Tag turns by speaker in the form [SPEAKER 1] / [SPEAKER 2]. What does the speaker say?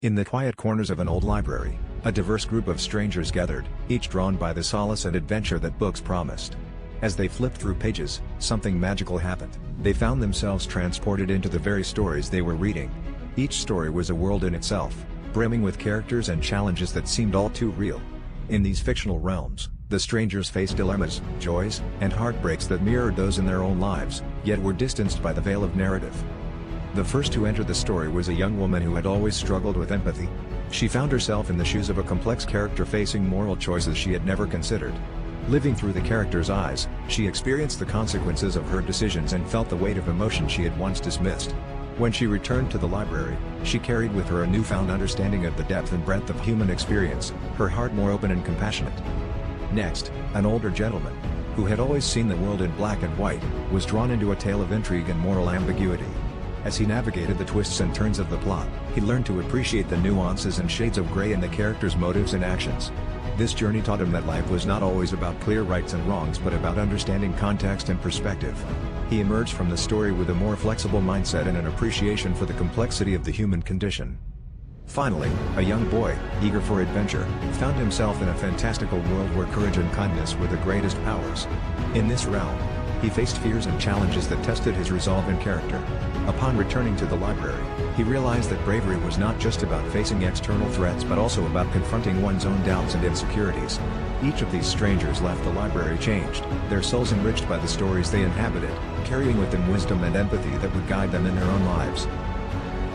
[SPEAKER 1] In the quiet corners of an old library, a diverse group of strangers gathered, each drawn by the solace and adventure that books promised. As they flipped through pages, something magical happened. They found themselves transported into the very stories they were reading. Each story was a world in itself, brimming with characters and challenges that seemed all too real. In these fictional realms, the strangers faced dilemmas, joys, and heartbreaks that mirrored those in their own lives, yet were distanced by the veil of narrative. The first to enter the story was a young woman who had always struggled with empathy. She found herself in the shoes of a complex character facing moral choices she had never considered. Living through the character's eyes, she experienced the consequences of her decisions and felt the weight of emotion she had once dismissed. When she returned to the library, she carried with her a newfound understanding of the depth and breadth of human experience, her heart more open and compassionate. Next, an older gentleman, who had always seen the world in black and white, was drawn into a tale of intrigue and moral ambiguity. As he navigated the twists and turns of the plot, he learned to appreciate the nuances and shades of gray in the characters' motives and actions. This journey taught him that life was not always about clear rights and wrongs but about understanding context and perspective. He emerged from the story with a more flexible mindset and an appreciation for the complexity of the human condition. Finally, a young boy, eager for adventure, found himself in a fantastical world where courage and kindness were the greatest powers. In this realm, he faced fears and challenges that tested his resolve and character. Upon returning to the library, he realized that bravery was not just about facing external threats but also about confronting one's own doubts and insecurities. Each of these strangers left the library changed, their souls enriched by the stories they inhabited, carrying with them wisdom and empathy that would guide them in their own lives.